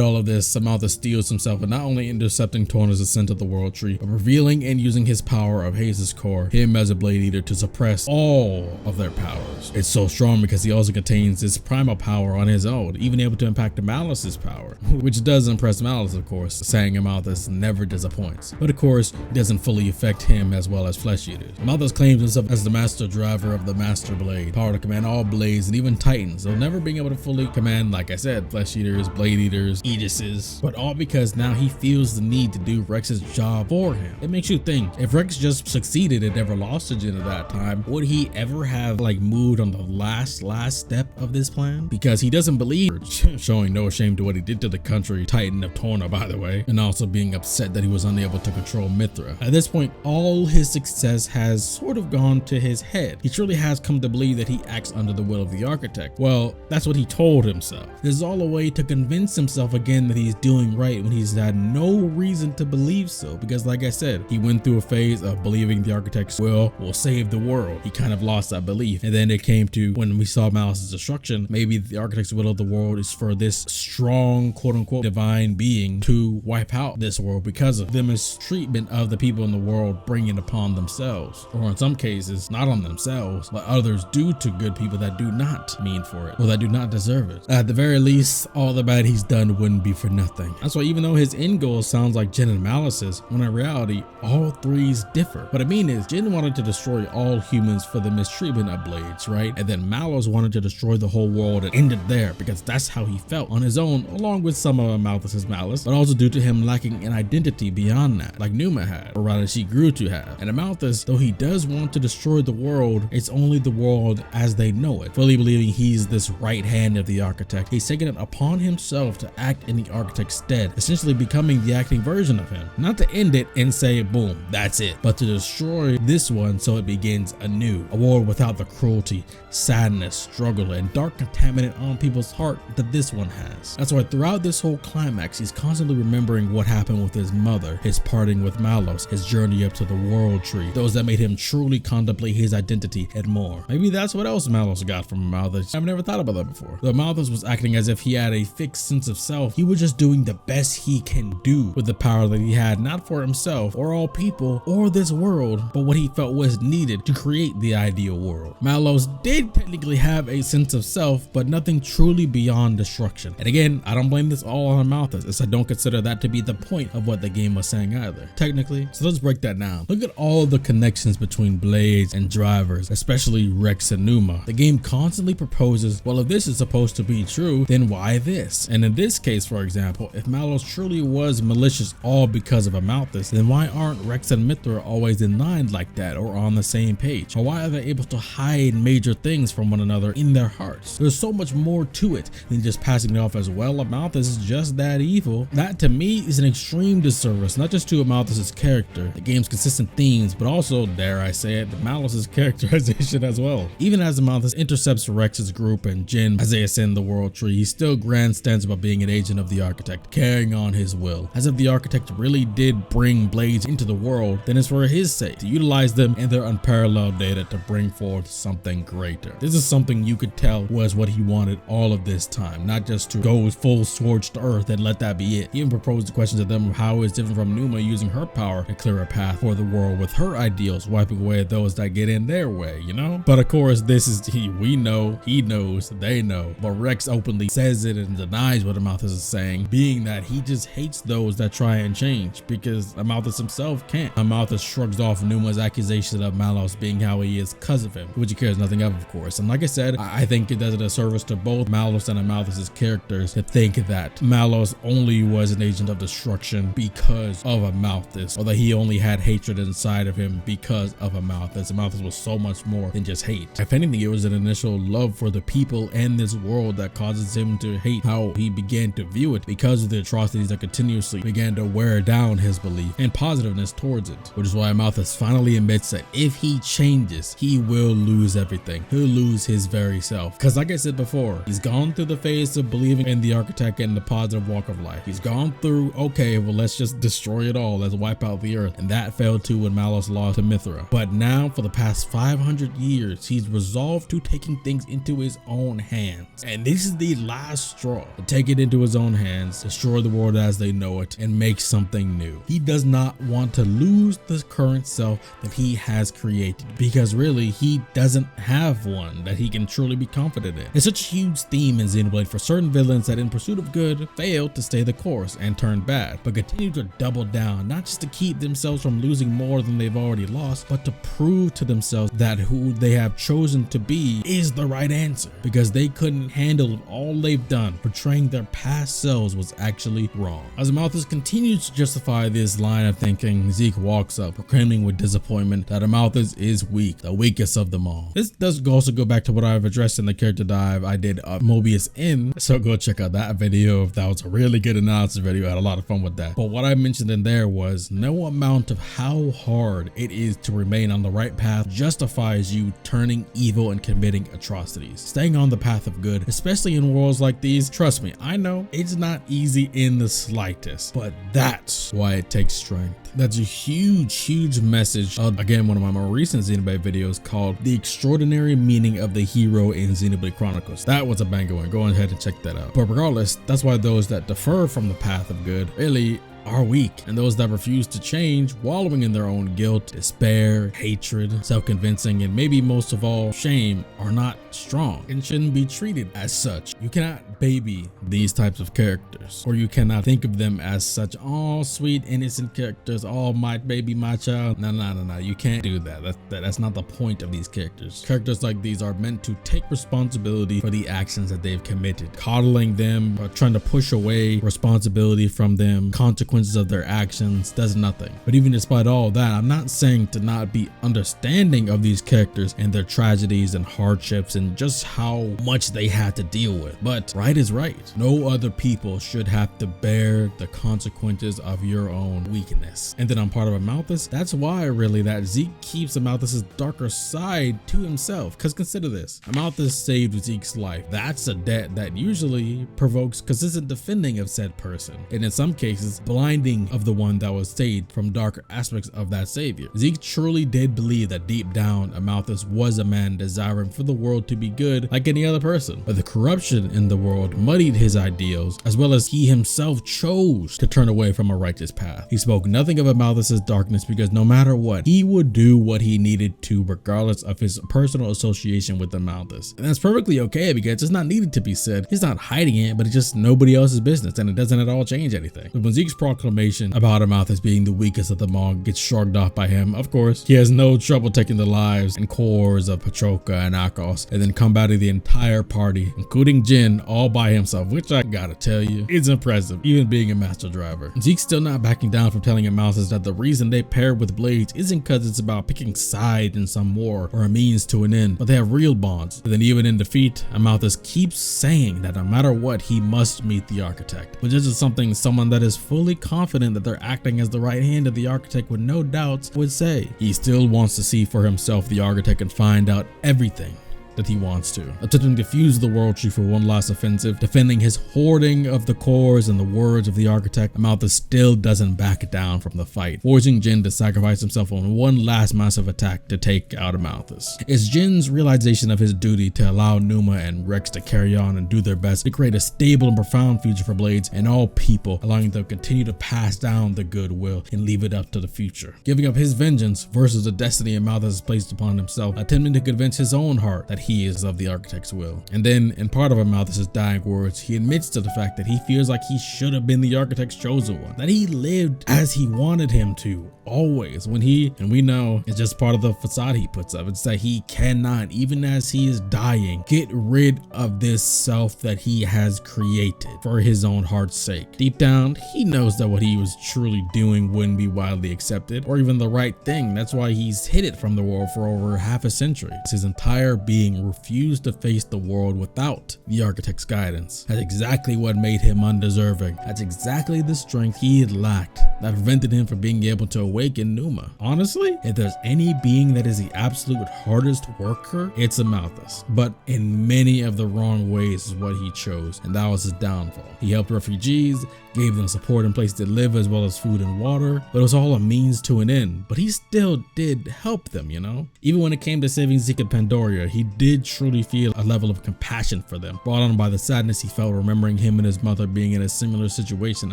all of this, Amalthus steels himself in not only intercepting Torna's ascent of the world tree, but revealing and using his power of Hades' core, him as a blade eater, to suppress all of their powers. It's so strong because he also contains his primal power on his own, even able to impact Malus' power, which does impress Malus, of course, saying Amalthus never disappoints. But of course, it doesn't fully affect him as well as flesh eaters. Amalthus claims himself as the master driver of the master blade, power to command all blades and even titans, though never being able to fully command, like I said, flesh eaters, blade eaters, Aegises, but all because now he feels the need to do Rex's job for him. It makes you think, if Rex just succeeded and never lost to Jin at that time, would he ever have moved on the last step of this plan? Because he doesn't believe, showing no shame to what he did to the country titan of Torna, by the way, and also being upset that he was unable to control Mithra. At this point, all his success has sort of gone to his head. He truly has come to believe that he acts under the will of the architect. Well, that's what he told himself. This is all a way to convince himself again that he's doing right when he's had no reason to believe so, because like I said, he went through a phase of believing the architect's will save the world. He kind of lost that belief, and then it came to when we saw Malus' destruction. Maybe the architect's will of the world is for this strong quote-unquote divine being to wipe out this world because of the mistreatment of the people in the world bringing upon themselves, or in some cases not on themselves but others due to good people that do not mean for it or that do not deserve it. At the very least, all the bad he's done wouldn't be for nothing. That's why even though his end goal sounds like Jin and Malus's, when in reality all three's differ. What I mean is, Jin wanted to destroy all humans for the mistreatment of blades, right? And then Malus wanted to destroy the whole world and end it there because that's how he felt on his own, along with some of Amalthus's malice, but also due to him lacking an identity beyond that, like Numa had, or rather she grew to have. And Amalthus, though he does want to destroy the world, it's only the world as they know it. Fully believing he's this right hand of the architect, he's taken it upon himself to act in the architect's stead, essentially becoming the acting version of him. Not to end it and say, boom, that's it, but to destroy this one so it begins anew. A world without the cruelty, sadness, struggle, and dark contaminant on people's heart that this one has. That's why throughout this whole climax, he's constantly remembering what happened with his mother, his parting with Malos, his journey up to the world tree, those that made him truly contemplate his identity and more. Maybe that's what else Malos got from Amalthus. I've never thought about that before. Though Amalthus was acting as if he had a fixed sense of self, he was just doing the best he can do with the power that he had, not for himself or all people or this world, but what he felt was needed to create the ideal world. Malos did technically have a sense of self, but nothing truly beyond destruction. And again, I don't blame this all on Amalthus, as I don't consider that to be the point of what the game was saying either, technically. So let's break that down. Look at all the connections between blades and drivers, especially Rex and Numa. The game constantly proposes, well, if this is supposed to be true, then why this? And in this case, for example, if Malos truly was malicious all because of Amalthus, then why aren't Rex and Mithra always in line like that or on the same page? Or why are they able to hide major things from one another in their hearts? There's so much more to it than just passing it off as, well, Amalthus is just that evil. That to me is an extreme disservice, not just to Amalthus's character, the game's consistent themes, but also, dare I say it, Malus's characterization as well. Even as Amalthus intercepts Rex's group and Jin as they ascend the world tree, he still grandstands about being an agent of the architect, carrying on his will. As if the architect really did bring blades into the world, then it's for his sake, to utilize them and their unparalleled data to bring forth something greater. This is something you could tell was what he wanted all of this time, not just to go full scorched earth and let that be it. He even proposed the question to them of how it's different from Numa using her power to clear a path for the world with her ideals, wiping away those that get in their way, you know? But of course, this is we know, he knows, they know, but Rex openly says it and denies what Amalthus is saying, being that he just hates those that try and change, because Amalthus himself can't. Amalthus shrugs off Numa's accusation of Malos being how he is because of him, which he cares nothing of course. And like I said, I think it does a disservice to both Malos and Amalthus's characters to think that Malos only was an agent of destruction because of Amalthus, or that he only had hatred inside of him because of Amalthus. Amalthus was so much more than just hate. If anything, it was an initial love for the people and this world that causes him to hate how he began to view it, because of the atrocities that continuously began to wear down his his belief and positiveness towards it, which is why Amalthus finally admits that if he changes, he will lose everything. He'll lose his very self. Because like I said before, he's gone through the phase of believing in the architect and the positive walk of life. He's gone through, okay, well, let's just destroy it all. Let's wipe out the earth. And that failed too when Malus lost to Mithra. But now, for the past 500 years, he's resolved to taking things into his own hands. And this is the last straw. To take it into his own hands, destroy the world as they know it, and make something new. He does not want to lose the current self that he has created, because really, he doesn't have one that he can truly be confident in. It's such a huge theme in Xenoblade for certain villains that in pursuit of good, failed to stay the course and turn bad, but continue to double down, not just to keep themselves from losing more than they've already lost, but to prove to themselves that who they have chosen to be is the right answer, because they couldn't handle all they've done. Portraying their past selves was actually wrong. As Amalthus continues to justify this line of thinking, Zeke walks up, proclaiming with disappointment that Amalthus is weak, the weakest of them all. This does also go back to what I've addressed in the character dive I did of Mobius in, so go check out that video. If that was a really good analysis video, I had a lot of fun with that. But what I mentioned in there was no amount of how hard it is to remain on the right path justifies you turning evil and committing atrocities. Staying on the path of good, especially in worlds like these, trust me, I know it's not easy in the slightest, but that's why it takes strength. That's a huge message of, again, one of my more recent Xenoblade videos called The Extraordinary Meaning of the Hero in Xenoblade Chronicles. That was a banger one. Go ahead and check that out. But regardless, that's why those that defer from the path of good really are weak, and those that refuse to change, wallowing in their own guilt, despair, hatred, self-convincing, and maybe most of all, shame, are not strong and shouldn't be treated as such. You cannot baby these types of characters, or you cannot think of them as such, all sweet, innocent characters, all my baby, my child. No, you can't do that. That's not the point of these characters. Characters like these are meant to take responsibility for the actions that they've committed. Coddling them or trying to push away responsibility from them, consequences of their actions, does nothing. But even despite all that, I'm not saying to not be understanding of these characters and their tragedies and hardships and just how much they had to deal with. But right is right. No other people should have to bear the consequences of your own weakness. And then on part of Amalthus, that's why really that Zeke keeps Amalthus's darker side to himself. Because consider this, Amalthus saved Zeke's life. That's a debt that usually provokes consistent defending of said person, and in some cases blinding of the one that was saved from darker aspects of that savior. Zeke truly did believe that deep down Amalthus was a man desiring for the world to be good like any other person, but the corruption in the world muddied his ideals, as well as he himself chose to turn away from a righteous path. He spoke nothing of Amalthus's darkness because no matter what, he would do what he needed to regardless of his personal association with Amalthus. And that's perfectly okay because it's not needed to be said. He's not hiding it, but it's just nobody else's business, and it doesn't at all change anything. But when Zeke's proclamation about Amalthus being the weakest of them all gets shrugged off by him, of course, he has no trouble taking the lives and cores of Patroka and Akos, and then combating the entire party, including Jin, all by himself, which I gotta tell you, is impressive, even being a master driver. Zeke's still not backing down from telling Amalthus that the reason they paired with Blades isn't because it's about picking sides in some war or a means to an end, but they have real bonds. And then even in defeat, Amalthus keeps saying that no matter what, he must meet the architect, which is something someone that is fully confident that they're acting as the right hand of the architect with no doubts would say. He still wants to see for himself the architect and find out everything that he wants to, attempting to fuse the world tree for one last offensive, defending his hoarding of the cores and the words of the architect. Amalthus still doesn't back down from the fight, forcing Jin to sacrifice himself on one last massive attack to take out Amalthus. It's Jin's realization of his duty to allow Numa and Rex to carry on and do their best to create a stable and profound future for Blades and all people, allowing them to continue to pass down the goodwill and leave it up to the future. Giving up his vengeance versus the destiny Amalthus has placed upon himself, attempting to convince his own heart that he is of the architect's will. And then in part of Amalthus's dying words, he admits to the fact that he feels like he should have been the architect's chosen one, that he lived as he wanted him to, always, when he, and we know it's just part of the facade he puts up, it's that he cannot, even as he is dying, get rid of this self that he has created for his own heart's sake. Deep down, he knows that what he was truly doing wouldn't be widely accepted or even the right thing. That's why he's hid it from the world for over half a century. His entire being being refused to face the world without the Architect's guidance. That's exactly what made him undeserving. That's exactly the strength he had lacked that prevented him from being able to awaken Numa. Honestly, if there's any being that is the absolute hardest worker, it's Amalthus. But in many of the wrong ways is what he chose, and that was his downfall. He helped refugees, gave them support and place to live as well as food and water, but it was all a means to an end. But he still did help them, you know? Even when it came to saving Zeke and Pandoria, he did truly feel a level of compassion for them, brought on by the sadness he felt remembering him and his mother being in a similar situation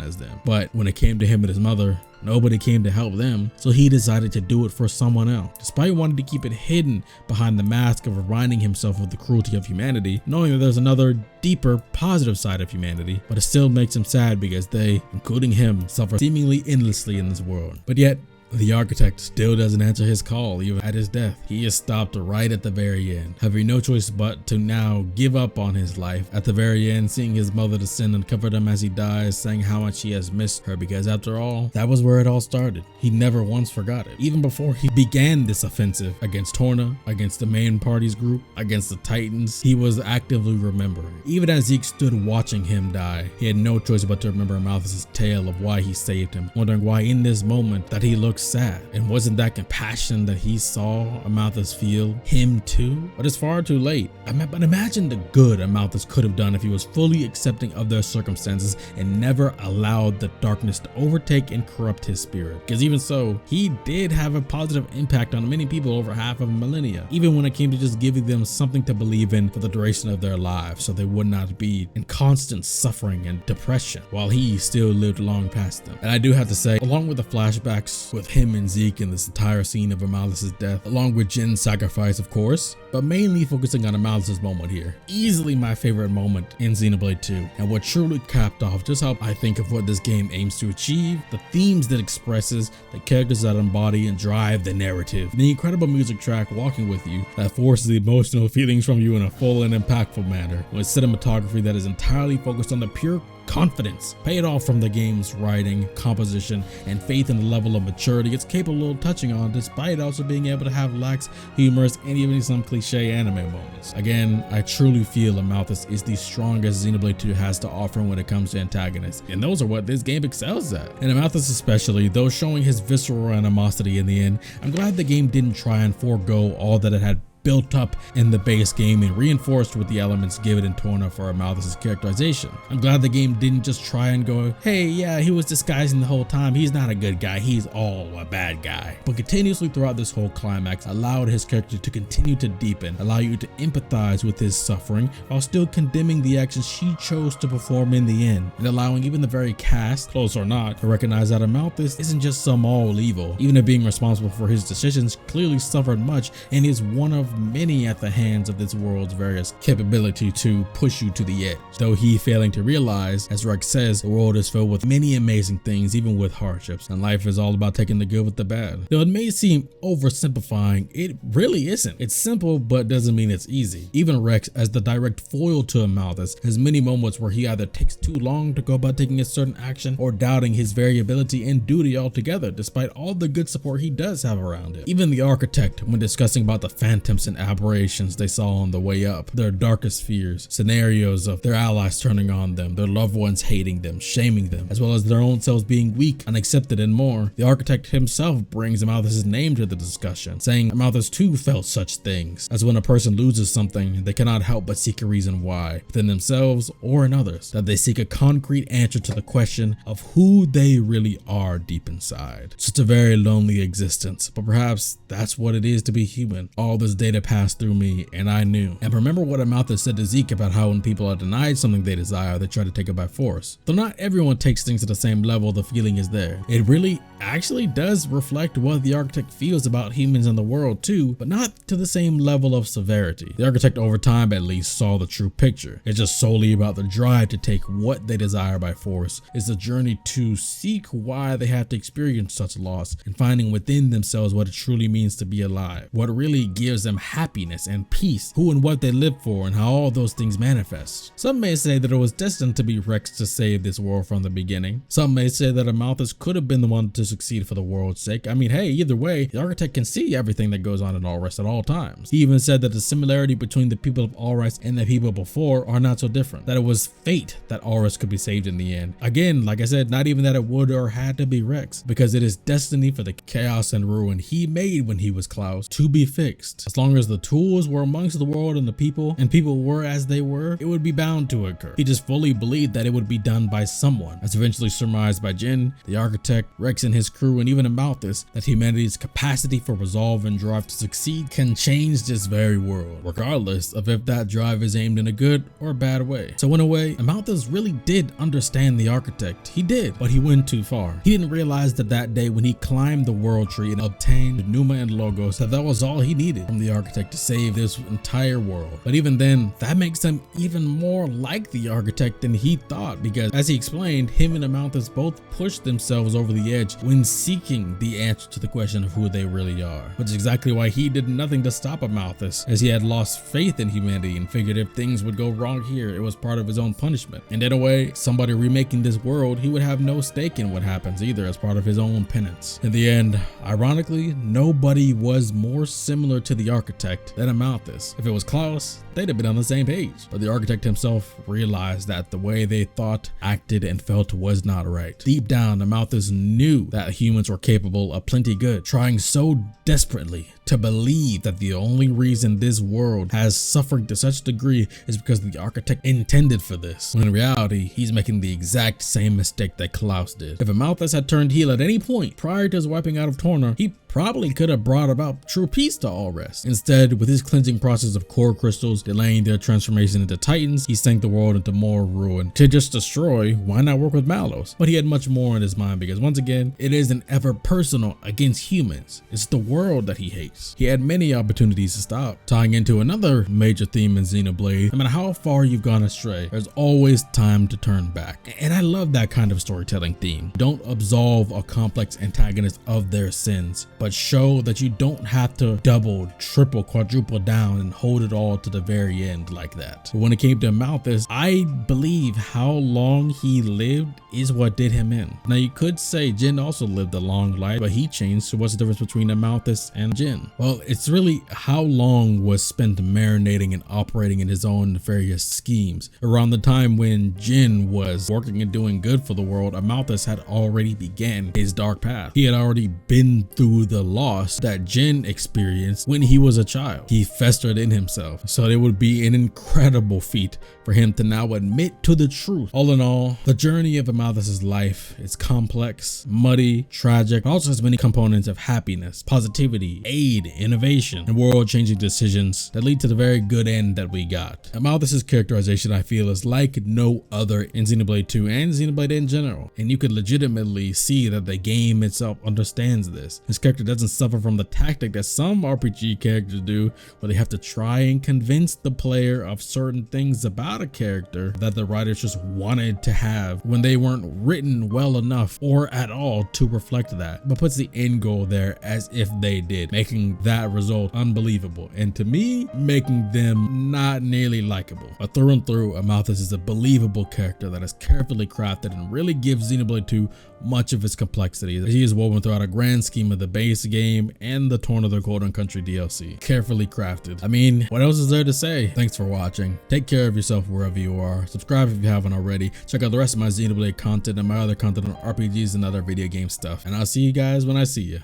as them. But when it came to him and his mother, nobody came to help them, so he decided to do it for someone else. Despite wanting to keep it hidden behind the mask of reminding himself of the cruelty of humanity, knowing that there's another deeper, positive side of humanity, but it still makes him sad because they, including him, suffer seemingly endlessly in this world. But yet, the Architect still doesn't answer his call even at his death. He is stopped right at the very end, having no choice but to now give up on his life. At the very end, seeing his mother descend and comfort him as he dies, saying how much he has missed her, because after all, that was where it all started. He never once forgot it. Even before he began this offensive against Torna, against the main party's group, against the Titans, he was actively remembering. Even as Zeke stood watching him die, he had no choice but to remember Amalthus' tale of why he saved him, wondering why in this moment that he looked sad. And wasn't that compassion that he saw Amalthus feel him too? But it's far too late. But imagine the good Amalthus could have done if he was fully accepting of their circumstances and never allowed the darkness to overtake and corrupt his spirit. Because even so, he did have a positive impact on many people over half of a millennia, even when it came to just giving them something to believe in for the duration of their lives, so they would not be in constant suffering and depression, while he still lived long past them. And I do have to say, along with the flashbacks with him and Zeke in this entire scene of Amalthus' death, along with Jin's sacrifice of course, but mainly focusing on Amalthus' moment here, easily my favorite moment in Xenoblade 2, and what truly capped off just how I think of what this game aims to achieve, the themes that it expresses, the characters that embody and drive the narrative, the incredible music track Walking With You that forces the emotional feelings from you in a full and impactful manner, with cinematography that is entirely focused on the pure confidence paid off from the game's writing, composition, and faith in the level of maturity it's capable of touching on, despite also being able to have lax, humorous, and even some cliche anime moments. Again, I truly feel Amalthus is the strongest Xenoblade 2 has to offer when it comes to antagonists, and those are what this game excels at. And Amalthus especially, though showing his visceral animosity in the end, I'm glad the game didn't try and forego all that it had built up in the base game and reinforced with the elements given in Torna for Amalthus' characterization. I'm glad the game didn't just try and go, hey, yeah, he was disguising the whole time, he's not a good guy, he's all a bad guy. But continuously throughout this whole climax allowed his character to continue to deepen, allow you to empathize with his suffering while still condemning the actions she chose to perform in the end, and allowing even the very cast, close or not, to recognize that Amalthus isn't just some all evil, even if being responsible for his decisions clearly suffered much and is one of many at the hands of this world's various capability to push you to the edge. Though he failing to realize, as Rex says, the world is filled with many amazing things, even with hardships, and life is all about taking the good with the bad. Though it may seem oversimplifying, it really isn't. It's simple, but doesn't mean it's easy. Even Rex, as the direct foil to Amalthus, has many moments where he either takes too long to go about taking a certain action or doubting his variability and duty altogether, despite all the good support he does have around him. Even the Architect, when discussing about the phantoms and aberrations they saw on the way up, their darkest fears, scenarios of their allies turning on them, their loved ones hating them, shaming them, as well as their own selves being weak, unaccepted, and more, the Architect himself brings Amalthus' name to the discussion, saying Amalthus too felt such things, as when a person loses something, they cannot help but seek a reason why, within themselves or in others, that they seek a concrete answer to the question of who they really are deep inside. Such a very lonely existence, but perhaps that's what it is to be human. All this data passed through me and I knew. And remember what Amalthus said to Zeke about how when people are denied something they desire, they try to take it by force. Though not everyone takes things to the same level, the feeling is there. It really actually does reflect what the Architect feels about humans in the world too, but not to the same level of severity. The Architect over time at least saw the true picture. It's just solely about the drive to take what they desire by force. It's the journey to seek why they have to experience such loss and finding within themselves what it truly means to be alive. What really gives them happiness and peace, who and what they live for, and how all those things manifest. Some may say that it was destined to be Rex to save this world from the beginning. Some may say that Amalthus could have been the one to succeed for the world's sake. I mean, hey, either way, the architect can see everything that goes on in Alrest at all times. He even said that the similarity between the people of Alrest and the people before are not so different, that it was fate that Alrest could be saved in the end. Again, like I said, not even that it would or had to be Rex, because it is destiny for the chaos and ruin he made when he was Klaus to be fixed. As long as the tools were amongst the world and the people, and people were as they were, it would be bound to occur. He just fully believed that it would be done by someone, as eventually surmised by Jin, the architect, Rex and his crew, and even Amalthus, that humanity's capacity for resolve and drive to succeed can change this very world, regardless of if that drive is aimed in a good or bad way. So in a way, Amalthus really did understand the architect. He did, but he went too far. He didn't realize that day when he climbed the world tree and obtained Numa and Logos, that was all he needed from the architect to save this entire world. But even then, that makes him even more like the architect than he thought, because as he explained, him and Amalthus both pushed themselves over the edge when seeking the answer to the question of who they really are, which is exactly why he did nothing to stop Amalthus, as he had lost faith in humanity and figured if things would go wrong here, it was part of his own punishment. And in a way, somebody remaking this world, he would have no stake in what happens either, as part of his own penance. In the end, ironically, nobody was more similar to the architect than Amalthus. If it was Klaus, they'd have been on the same page, but the architect himself realized that the way they thought, acted, and felt was not right. Deep down, Amalthus knew that humans were capable of plenty good, trying so desperately to believe that the only reason this world has suffered to such a degree is because the architect intended for this, when in reality, he's making the exact same mistake that Klaus did. If Amalthus had turned heel at any point prior to his wiping out of Torna, he probably could have brought about true peace to Alrest. Instead, with his cleansing process of core crystals delaying their transformation into titans, he sank the world into more ruin. To just destroy, why not work with Malos? But he had much more in his mind, because once again, it isn't ever personal against humans. It's the world that he hates. He had many opportunities to stop. Tying into another major theme in Xenoblade, no matter how far you've gone astray, there's always time to turn back. And I love that kind of storytelling theme. Don't absolve a complex antagonist of their sins, but show that you don't have to double, triple, quadruple down and hold it all to the very end like that. But when it came to Amalthus, I believe how long he lived is what did him in. Now you could say Jin also lived a long life, but he changed. So what's the difference between Amalthus and Jin? Well, it's really how long was spent marinating and operating in his own nefarious schemes. Around the time when Jin was working and doing good for the world, Amalthus had already began his dark path. He had already been through the loss that Jin experienced when he was a child. He festered in himself, so it would be an incredible feat for him to now admit to the truth. All in all, the journey of Amalthus's life is complex, muddy, tragic, but also has many components of happiness, positivity, aid, innovation, and world-changing decisions that lead to the very good end that we got. Amalthus's characterization, I feel, is like no other in Xenoblade 2 and Xenoblade in general, and you could legitimately see that the game itself understands this. His character doesn't suffer from the tactic that some RPG characters do, where they have to try and convince the player of certain things about a character that the writers just wanted to have when they weren't written well enough or at all to reflect that, but puts the end goal there as if they did, making that result unbelievable, and to me, making them not nearly likable. But through and through, Amalthus is a believable character that is carefully crafted and really gives Xenoblade 2 much of its complexity, as he is woven throughout a grand scheme of the base game and the Torn of the Golden Country DLC. Carefully crafted. I mean, what else is there to say? Thanks for watching. Take care of yourself wherever you are. Subscribe if you haven't already. Check out the rest of my Xenoblade content and my other content on RPGs and other video game stuff. And I'll see you guys when I see you.